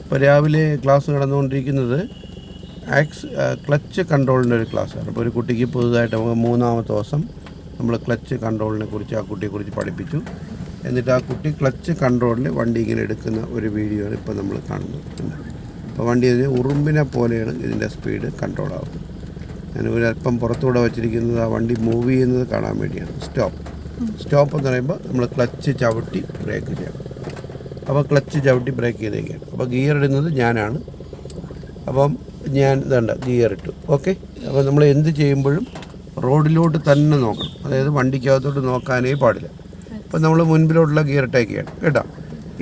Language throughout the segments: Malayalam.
ഇപ്പോൾ രാവിലെ ക്ലാസ് നടന്നുകൊണ്ടിരിക്കുന്നത് ക്ലച്ച് കൺട്രോളിൻ്റെ ഒരു ക്ലാസ്സാണ്. അപ്പോൾ ഒരു കുട്ടിക്ക് പുതുതായിട്ട് നമുക്ക് 3-ാമത്തെ ദിവസം നമ്മൾ ക്ലച്ച് കൺട്രോളിനെ കുറിച്ച് ആ കുട്ടിയെക്കുറിച്ച് പഠിപ്പിച്ചു. എന്നിട്ട് ആ കുട്ടി ക്ലച്ച് കൺട്രോളിൽ വണ്ടി ഇങ്ങനെ എടുക്കുന്ന ഒരു വീഡിയോ ആണ് ഇപ്പോൾ നമ്മൾ കാണുന്നത്. അപ്പോൾ വണ്ടി ഇതിന് ഉറുമ്പിനെ പോലെയാണ് ഇതിൻ്റെ സ്പീഡ് കൺട്രോൾ ആവുന്നത്. ഞാൻ ഒരല്പം പുറത്തൂടെ വച്ചിരിക്കുന്നത് ആ വണ്ടി മൂവ് ചെയ്യുന്നത് കാണാൻ വേണ്ടിയാണ്. സ്റ്റോപ്പ് എന്ന് പറയുമ്പോൾ നമ്മൾ ക്ലച്ച് ചവിട്ടി ബ്രേക്ക് ചെയ്യണം. അപ്പോൾ ക്ലച്ച് ചവിട്ടി ബ്രേക്ക് ചെയ്തേക്കാണ്. അപ്പോൾ ഗിയർ ഇടുന്നത് ഞാനാണ്. അപ്പം ഞാൻ ഇതുണ്ട് ഗിയർ ഇട്ടു. ഓക്കെ. അപ്പോൾ നമ്മൾ എന്ത് ചെയ്യുമ്പോഴും റോഡിലോട്ട് തന്നെ നോക്കണം. അതായത് വണ്ടിക്കകത്തോട്ട് നോക്കാനേ പാടില്ല. അപ്പോൾ നമ്മൾ മുൻപിലോട്ടുള്ള ഗിയർ ഇട്ടേക്കാണ് കേട്ടോ.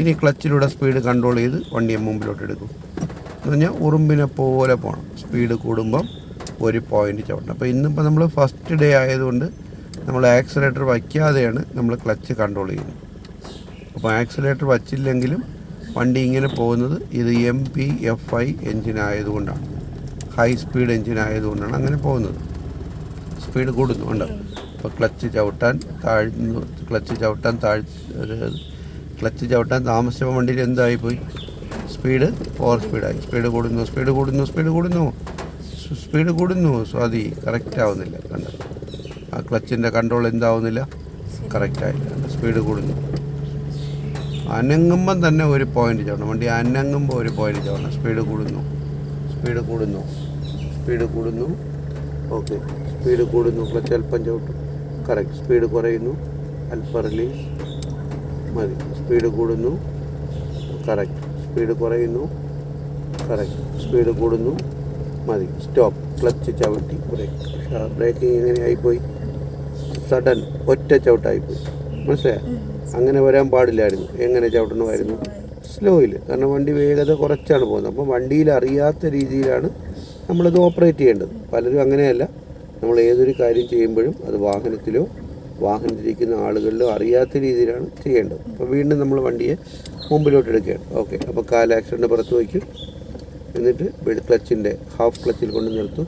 ഇനി ക്ലച്ചിലൂടെ സ്പീഡ് കൺട്രോൾ ചെയ്ത് വണ്ടിയെ മുമ്പിലോട്ട് എടുക്കും. എന്ന് പറഞ്ഞാൽ ഉറുമ്പിനെ പോലെ പോകണം. സ്പീഡ് കൂടുമ്പം ഒരു പോയിൻ്റ് ചവിട്ടണം. അപ്പോൾ ഇന്നിപ്പോൾ നമ്മൾ ഫസ്റ്റ് ഡേ ആയതുകൊണ്ട് നമ്മൾ ആക്സിലേറ്റർ വയ്ക്കാതെയാണ് നമ്മൾ ക്ലച്ച് കൺട്രോൾ ചെയ്യുന്നത്. അപ്പോൾ ആക്സിലേറ്റർ വച്ചില്ലെങ്കിലും വണ്ടി ഇങ്ങനെ പോകുന്നത് ഇത് MPFI എൻജിൻ ആയതുകൊണ്ടാണ്. ഹൈ സ്പീഡ് എൻജിൻ ആയതുകൊണ്ടാണ് അങ്ങനെ പോകുന്നത്. സ്പീഡ് കൂടുന്നു ഉണ്ട്. അപ്പോൾ ക്ലച്ച് ചവിട്ടാൻ താമസിച്ചപ്പോൾ വണ്ടിയിൽ എന്തായിപ്പോയി? സ്പീഡ് ഓവർ സ്പീഡായി. സ്പീഡ് കൂടുന്നു. സ്വാതി കറക്റ്റ് ആവുന്നില്ല. കണ്ട ആ ക്ലച്ചിൻ്റെ കൺട്രോൾ എന്താവുന്നില്ല, കറക്റ്റായില്ല. സ്പീഡ് കൂടുന്നു. അനങ്ങുമ്പം തന്നെ ഒരു പോയിൻ്റ് ചവിടണം. വണ്ടി അനങ്ങുമ്പോൾ ഒരു പോയിൻ്റ് ചവിടണം. സ്പീഡ് കൂടുന്നു. ഓക്കെ. സ്പീഡ് കൂടുന്നു. ക്ലച്ച് അല്പം ചവിട്ടും. കറക്റ്റ്. സ്പീഡ് കുറയുന്നു. അല്പം റിലീസ് മതി. സ്പീഡ് കൂടുന്നു. കറക്റ്റ്. സ്പീഡ് കുറയുന്നു. കറക്റ്റ്. സ്പീഡ് കൂടുന്നു. മതി. സ്റ്റോപ്പ്. ക്ലച്ച് ചവിട്ടി ബ്രേക്കിംഗ് എങ്ങനെ ആയിപ്പോയി? സഡൻ ഒറ്റ ചവിട്ടായിപ്പോയി. മനസ്സിലായോ? അങ്ങനെ വരാൻ പാടില്ലായിരുന്നു. എങ്ങനെ ചവിട്ടണമായിരുന്നു? സ്ലോയിൽ. കാരണം വണ്ടി വേഗത കുറച്ചാണ് പോകുന്നത്. അപ്പോൾ വണ്ടിയിൽ അറിയാത്ത രീതിയിലാണ് നമ്മളിത് ഓപ്പറേറ്റ് ചെയ്യേണ്ടത്. പലരും അങ്ങനെയല്ല. നമ്മൾ ഏതൊരു കാര്യം ചെയ്യുമ്പോഴും അത് വാഹനത്തിലിരിക്കുന്ന ആളുകളിലോ അറിയാത്ത രീതിയിലാണ് ചെയ്യേണ്ടത്. അപ്പോൾ വീണ്ടും നമ്മൾ വണ്ടിയെ മുമ്പിലോട്ട് എടുക്കുകയാണ്. ഓക്കെ. അപ്പോൾ കാൽ ആക്സിഡൻറ്റ് പുറത്ത് വയ്ക്കും. എന്നിട്ട് ക്ലച്ചിൻ്റെ ഹാഫ് ക്ലച്ചിൽ കൊണ്ട് നിർത്തും.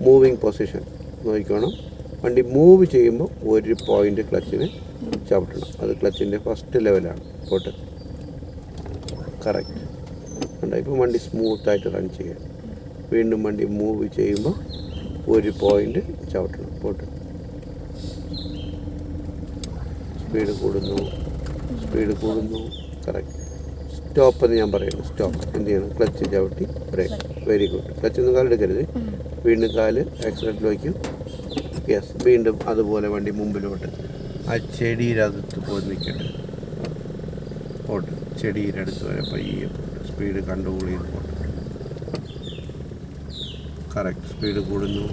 മൂവിങ് പൊസിഷൻ നോക്കിക്കോണം. വണ്ടി മൂവ് ചെയ്യുമ്പോൾ ഒരു പോയിൻ്റ് ക്ലച്ചിന് ചവിട്ടണം. അത് ക്ലച്ചിൻ്റെ ഫസ്റ്റ് ലെവലാണ്. പോട്ട്. കറക്റ്റ്. ഉണ്ട്. ഇപ്പോൾ വണ്ടി സ്മൂത്തായിട്ട് റൺ ചെയ്യാം. വീണ്ടും വണ്ടി മൂവ് ചെയ്യുമ്പോൾ ഒരു പോയിൻ്റ് ചവിട്ടണം. പോട്ട്. സ്പീഡ് കൂടുന്നു. കറക്റ്റ്. സ്റ്റോപ്പ് എന്ന് ഞാൻ പറയുന്നു. സ്റ്റോപ്പ് എന്ത് ചെയ്യണം? ക്ലച്ച് ചവിട്ടി ബ്രേക്ക്. Very good. ക്ലച്ചൊന്നും കാലെടുക്കരുത്. വീണ്ടും കാല് ആക്സിലേറ്ററിൽ വയ്ക്കും. യെസ്. വീണ്ടും അതുപോലെ വണ്ടി മുമ്പിലോട്ട് ആ ചെടിയിലകത്ത് പോയി നിൽക്കട്ടെ. പോട്ട്. ചെടിയിലടുത്ത് വരെ പയ്യെ പോട്ട്. സ്പീഡ് കൺട്രോൾ ചെയ്ത് പോട്ട്. കറക്റ്റ്. സ്പീഡ് കൂടുന്നു.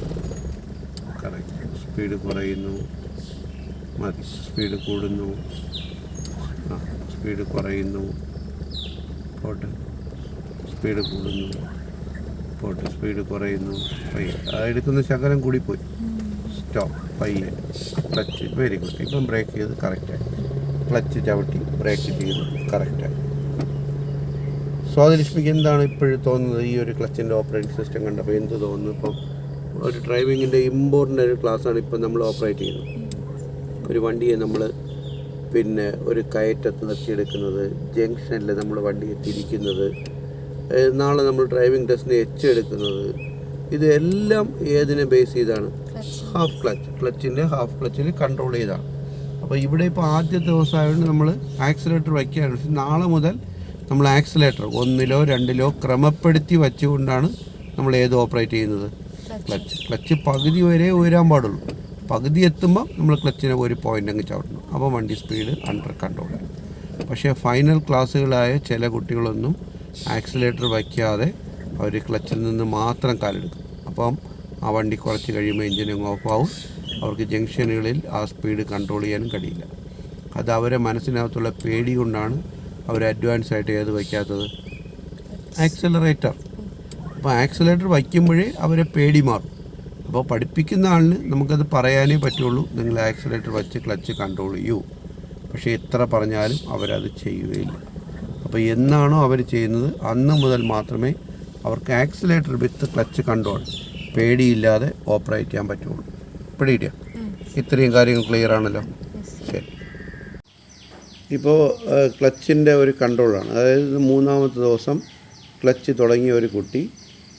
കറക്റ്റ്. സ്പീഡ് കുറയുന്നു. മതി. സ്പീഡ് കൂടുന്നു. സ്പീഡ് കുറയുന്നു. പോട്ട്. സ്പീഡ് കൂടുന്നു. പോട്ട്. സ്പീഡ് കുറയുന്നു. പയ്യെ എടുക്കുന്ന ശകലം കൂടിപ്പോയി. സ്റ്റോപ്പ്. പയ്യെ. ക്ലച്ച്. Very good. ഇപ്പം ബ്രേക്ക് ചെയ്ത് കറക്റ്റായി. ക്ലച്ച് ചവിട്ടി ബ്രേക്ക് ചെയ്ത് കറക്റ്റായി. സ്വാതിലക്ഷ്മിക്ക് എന്താണ് ഇപ്പോഴും തോന്നുന്നത് ഈ ഒരു ക്ലച്ചിൻ്റെ ഓപ്പറേറ്റിംഗ് സിസ്റ്റം കണ്ടപ്പോൾ? എന്ത് തോന്നുന്നു? ഇപ്പം ഒരു ഡ്രൈവിങ്ങിൻ്റെ ഇമ്പോർട്ടൻ്റ് ഒരു ക്ലാസ്സാണ് ഇപ്പം നമ്മൾ ഓപ്പറേറ്റ് ചെയ്യുന്നത്. ഒരു വണ്ടിയെ നമ്മൾ ഒരു കയറ്റത്ത് നിർത്തിയെടുക്കുന്നത്, ജംഗ്ഷനിൽ നമ്മൾ വണ്ടിയെ തിരിക്കുന്നത്, നാളെ നമ്മൾ ഡ്രൈവിംഗ് ടെസ്റ്റിന് എടുക്കുന്നത്, ഇതെല്ലാം ഏതിനെ ബേസ് ചെയ്താണ്? Half clutch. ക്ലച്ചിൻ്റെ ഹാഫ് ക്ലച്ചിൽ കൺട്രോൾ ചെയ്താണ്. അപ്പോൾ ഇവിടെ ഇപ്പോൾ ആദ്യത്തെ ദിവസമായതുകൊണ്ട് നമ്മൾ ആക്സിലേറ്റർ വയ്ക്കുകയാണ്. പക്ഷേ നാളെ മുതൽ നമ്മൾ ആക്സിലേറ്റർ 1-ലോ 2-ലോ ക്രമപ്പെടുത്തി വച്ചുകൊണ്ടാണ് നമ്മൾ ഏത് ഓപ്പറേറ്റ് ചെയ്യുന്നത്? ക്ലച്ച് പകുതി വരെ ഉയരാൻ പാടുള്ളൂ. പകുതി എത്തുമ്പോൾ നമ്മൾ ക്ലച്ചിനെ ഒരു പോയിൻ്റ് അങ്ങ് ചവിട്ടണം. അപ്പോൾ വണ്ടി സ്പീഡ് അണ്ടർ കൺട്രോളാണ്. പക്ഷേ ഫൈനൽ ക്ലാസ്സുകളായ ചില കുട്ടികളൊന്നും ആക്സിലേറ്റർ വയ്ക്കാതെ അവർ ക്ലച്ചിൽ നിന്ന് മാത്രം കാലെടുക്കും. അപ്പം ആ വണ്ടി കുറച്ച് കഴിയുമ്പോൾ എഞ്ചിനും ഓഫാവും. അവർക്ക് ജംഗ്ഷനുകളിൽ ആ സ്പീഡ് കൺട്രോൾ ചെയ്യാനും കഴിയില്ല. അത് അവരെ മനസ്സിനകത്തുള്ള പേടി കൊണ്ടാണ് അവർ അഡ്വാൻസ് ആയിട്ട് ഏത് വയ്ക്കാത്തത്? ആക്സിലറേറ്റർ. അപ്പോൾ ആക്സിലേറ്റർ വയ്ക്കുമ്പോഴേ അവരെ പേടി മാറും. അപ്പോൾ പഠിപ്പിക്കുന്ന ആളിന് നമുക്കത് പറയാനേ പറ്റുള്ളൂ, നിങ്ങൾ ആക്സിലേറ്റർ വച്ച് ക്ലച്ച് കൺട്രോൾ ചെയ്യൂ. പക്ഷേ എത്ര പറഞ്ഞാലും അവരത് ചെയ്യുകയില്ല. അപ്പോൾ എന്നാണോ അവർ ചെയ്യുന്നത് അന്ന് മുതൽ മാത്രമേ അവർക്ക് ആക്സിലേറ്റർ വിത്ത് ക്ലച്ച് കൺട്രോൾ പേടിയില്ലാതെ ഓപ്പറേറ്റ് ചെയ്യാൻ പറ്റുള്ളൂ. പിടിയില്ല. ഇത്രയും കാര്യങ്ങൾ ക്ലിയർ ആണല്ലോ. ശരി. ഇപ്പോൾ ക്ലച്ചിൻ്റെ ഒരു കൺട്രോളാണ്. അതായത് 3-ാമത്തെ ദിവസം ക്ലച്ച് തുടങ്ങിയ ഒരു കുട്ടി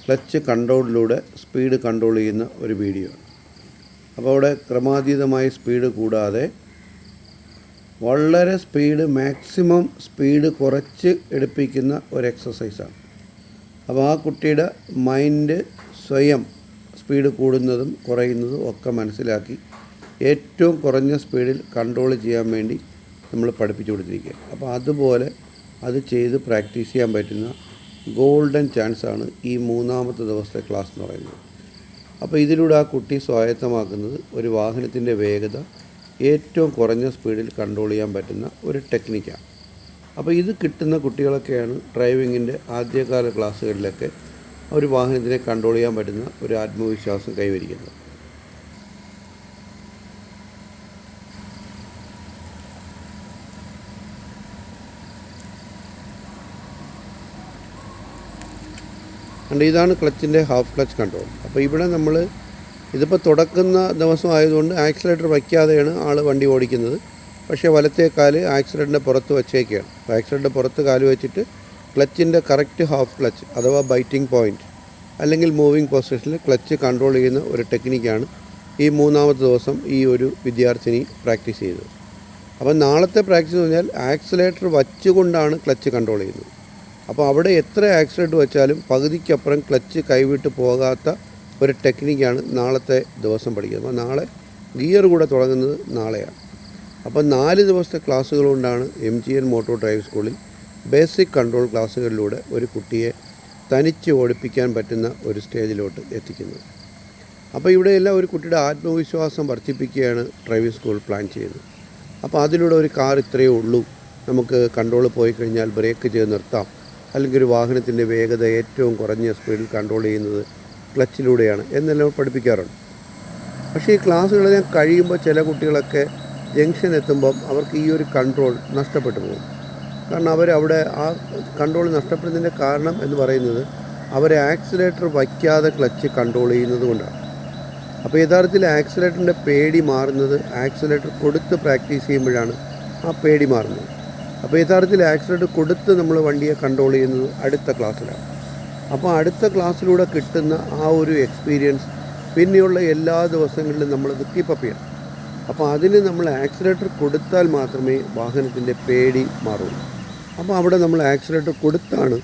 ക്ലച്ച് കൺട്രോളിലൂടെ സ്പീഡ് കൺട്രോൾ ചെയ്യുന്ന ഒരു വീഡിയോ ആണ്. അപ്പോൾ അവിടെ ക്രമാതീതമായ സ്പീഡ് കൂടാതെ വളരെ സ്പീഡ്, മാക്സിമം സ്പീഡ് കുറച്ച് എടുപ്പിക്കുന്ന ഒരു എക്സസൈസാണ്. അപ്പോൾ ആ കുട്ടിയുടെ മൈൻഡ് സ്വയം സ്പീഡ് കൂടുന്നതും കുറയുന്നതും ഒക്കെ മനസ്സിലാക്കി ഏറ്റവും കുറഞ്ഞ സ്പീഡിൽ കൺട്രോൾ ചെയ്യാൻ വേണ്ടി നമ്മൾ പഠിപ്പിച്ചു കൊടുത്തിരിക്കുക. അപ്പോൾ അതുപോലെ അത് ചെയ്ത് പ്രാക്ടീസ് ചെയ്യാൻ പറ്റുന്ന ഗോൾഡൻ ചാൻസാണ് ഈ 3-ാമത്തെ ദിവസത്തെ ക്ലാസ് എന്ന് പറയുന്നത്. അപ്പോൾ ഇതിലൂടെ ആ കുട്ടി സ്വായത്തമാക്കുന്നത് ഒരു വാഹനത്തിൻ്റെ വേഗത ഏറ്റവും കുറഞ്ഞ സ്പീഡിൽ കൺട്രോൾ ചെയ്യാൻ പറ്റുന്ന ഒരു ടെക്നിക്കാണ്. അപ്പോൾ ഇത് കിട്ടുന്ന കുട്ടികളൊക്കെയാണ് ഡ്രൈവിങ്ങിൻ്റെ ആദ്യകാല ക്ലാസ്സുകളിലൊക്കെ ഒരു വാഹനത്തിനെ കൺട്രോൾ ചെയ്യാൻ പറ്റുന്ന ഒരു ആത്മവിശ്വാസം കൈവരിക്കുന്നത്. അതുകൊണ്ട് ഇതാണ് ക്ലച്ചിൻ്റെ ഹാഫ് ക്ലച്ച് കൺട്രോൾ. അപ്പോൾ ഇവിടെ നമ്മൾ ഇതിപ്പോൾ തുടക്കുന്ന ദിവസം ആയതുകൊണ്ട് ആക്സിലേറ്റർ വയ്ക്കാതെയാണ് ആൾ വണ്ടി ഓടിക്കുന്നത്. പക്ഷേ വലത്തെ കാല് ആക്സിലേറ്ററിൻ്റെ പുറത്ത് വച്ചേക്കുകയാണ്. അപ്പോൾ ആക്സിലേറ്ററിൻ്റെ പുറത്ത് കാല് വെച്ചിട്ട് ക്ലച്ചിൻ്റെ കറക്റ്റ് ഹാഫ് ക്ലച്ച് അഥവാ ബൈറ്റിംഗ് പോയിൻറ്റ് അല്ലെങ്കിൽ മൂവിങ് പൊസിഷനിൽ ക്ലച്ച് കൺട്രോൾ ചെയ്യുന്ന ഒരു ടെക്നിക്കാണ് ഈ 3-ാമത്തെ ദിവസം ഈ ഒരു വിദ്യാർത്ഥിനി പ്രാക്ടീസ് ചെയ്തത്. അപ്പോൾ നാളത്തെ പ്രാക്ടീസ് എന്ന് പറഞ്ഞാൽ ആക്സിലേറ്റർ വച്ചുകൊണ്ടാണ് ക്ലച്ച് കൺട്രോൾ ചെയ്യുന്നത്. അപ്പോൾ അവിടെ എത്ര ആക്സിലേറ്റർ വെച്ചാലും പകുതിക്കപ്പുറം ക്ലച്ച് കൈവിട്ട് പോകാത്ത ഒരു ടെക്നിക്കാണ് നാളത്തെ ദിവസം പഠിക്കുന്നത്. അപ്പോൾ നാളെ ഗിയർ കൂടെ തുടങ്ങുന്നത് നാളെയാണ്. അപ്പോൾ 4 ദിവസത്തെ ക്ലാസ്സുകൾ കൊണ്ടാണ് MGN മോട്ടോർ ഡ്രൈവ് സ്കൂളിൽ ബേസിക് കൺട്രോൾ ക്ലാസ്സുകളിലൂടെ ഒരു കുട്ടിയെ തനിച്ച് ഓടിപ്പിക്കാൻ പറ്റുന്ന ഒരു സ്റ്റേജിലോട്ട് എത്തിക്കുന്നത്. അപ്പോൾ ഇവിടെയെല്ലാം ഒരു കുട്ടിയുടെ ആത്മവിശ്വാസം വർദ്ധിപ്പിക്കുകയാണ് ഡ്രൈവിംഗ് സ്കൂൾ പ്ലാൻ ചെയ്യുന്നത്. അപ്പോൾ അതിലൂടെ ഒരു കാർ ഇത്രയേ ഉള്ളൂ, നമുക്ക് കൺട്രോൾ പോയി കഴിഞ്ഞാൽ ബ്രേക്ക് ചെയ്ത് നിർത്താം, അല്ലെങ്കിൽ ഒരു വാഹനത്തിൻ്റെ വേഗത ഏറ്റവും കുറഞ്ഞ സ്പീഡിൽ കൺട്രോൾ ചെയ്യുന്നത് ക്ലച്ചിലൂടെയാണ് എന്നെല്ലാം പഠിപ്പിക്കാറുണ്ട്. പക്ഷേ ഈ ക്ലാസ്സുകളെല്ലാം കഴിയുമ്പോൾ ചില കുട്ടികളൊക്കെ ജംഗ്ഷൻ എത്തുമ്പം അവർക്ക് ഈ ഒരു കൺട്രോൾ നഷ്ടപ്പെട്ടു പോകും. കാരണം അവരവിടെ ആ കൺട്രോൾ നഷ്ടപ്പെടുന്നതിൻ്റെ കാരണം എന്ന് പറയുന്നത് അവർ ആക്സിലേറ്റർ വയ്ക്കാതെ ക്ലച്ച് കൺട്രോൾ ചെയ്യുന്നത് കൊണ്ടാണ്. അപ്പോൾ യഥാർത്ഥത്തിൽ ആക്സിലേറ്ററിൻ്റെ പേടി മാറുന്നത് ആക്സിലേറ്റർ കൊടുത്ത് പ്രാക്ടീസ് ചെയ്യുമ്പോഴാണ് ആ പേടി മാറുന്നത്. അപ്പോൾ യഥാർത്ഥത്തിൽ ആക്സിലേറ്റർ കൊടുത്ത് നമ്മൾ വണ്ടിയെ കൺട്രോൾ ചെയ്യുന്നത് അടുത്ത ക്ലാസ്സിലാണ്. അപ്പോൾ അടുത്ത ക്ലാസ്സിലൂടെ കിട്ടുന്ന ആ ഒരു എക്സ്പീരിയൻസ് പിന്നെയുള്ള എല്ലാ ദിവസങ്ങളിലും നമ്മളത് കീപ്പപ്പ് ചെയ്യണം. അപ്പോൾ അതിന് നമ്മൾ ആക്സിലേറ്റർ കൊടുത്താൽ മാത്രമേ വാഹനത്തിൻ്റെ പേടി മാറുള്ളൂ. അപ്പോൾ അവിടെ നമ്മൾ ആക്സിലേറ്റർ കൊടുത്താണ്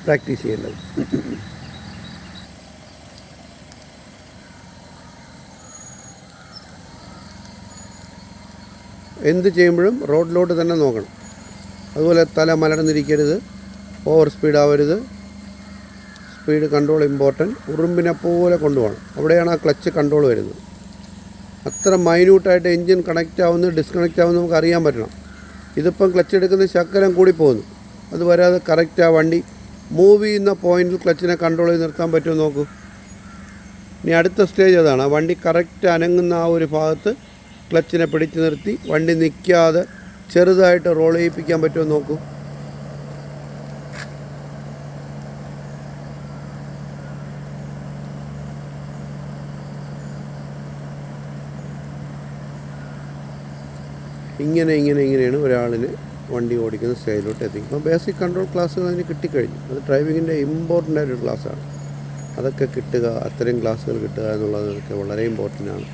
പ്രാക്ടീസ് ചെയ്യേണ്ടത്. എന്ത് ചെയ്യുമ്പോഴും റോഡിലോട്ട് തന്നെ നോക്കണം. അതുപോലെ തല മലർന്നിരിക്കരുത്, ഓവർ സ്പീഡ് ആവരുത്. Speed control important. ഉറുമ്പിനെ പോലെ കൊണ്ടുപോകണം. അവിടെയാണ് ആ ക്ലച്ച് കൺട്രോൾ വരുന്നത്. അത്ര മൈന്യൂട്ടായിട്ട് എൻജിൻ കണക്റ്റ് ആവുന്നു ഡിസ്കണക്റ്റ് ആവുന്നു നമുക്ക് അറിയാൻ പറ്റണം. ഇതിപ്പം ക്ലച്ച് എടുക്കുന്ന ശക്കലം കൂടി പോകുന്നു. അത് വരാതെ കറക്റ്റ് ആ വണ്ടി മൂവ് ചെയ്യുന്ന പോയിന്റിൽ ക്ലച്ചിനെ കൺട്രോൾ ചെയ്ത് നിർത്താൻ പറ്റുമോ നോക്കൂ. ഇനി അടുത്ത സ്റ്റേജ് അതാണ്. ആ വണ്ടി കറക്റ്റ് അനങ്ങുന്ന ആ ഒരു ഭാഗത്ത് ക്ലച്ചിനെ പിടിച്ച് നിർത്തി വണ്ടി നിൽക്കാതെ ചെറുതായിട്ട് റോൾ ചെയ്യിപ്പിക്കാൻ പറ്റുമോ നോക്കൂ. ഇങ്ങനെയാണ് ഒരാളിന് വണ്ടി ഓടിക്കുന്ന സ്റ്റേജിലോട്ട് എത്തിക്കും. അപ്പോൾ ബേസിക് കൺട്രോൾ ക്ലാസ്സുകൾ അതിന് കിട്ടിക്കഴിഞ്ഞു. അത് ഡ്രൈവിങ്ങിൻ്റെ ഇമ്പോർട്ടൻ്റ് ആയൊരു ക്ലാസ്സാണ്. അതൊക്കെ കിട്ടുക, അത്തരം ക്ലാസ്സുകൾ കിട്ടുക എന്നുള്ളതൊക്കെ വളരെ ഇമ്പോർട്ടൻ്റ് ആണ്.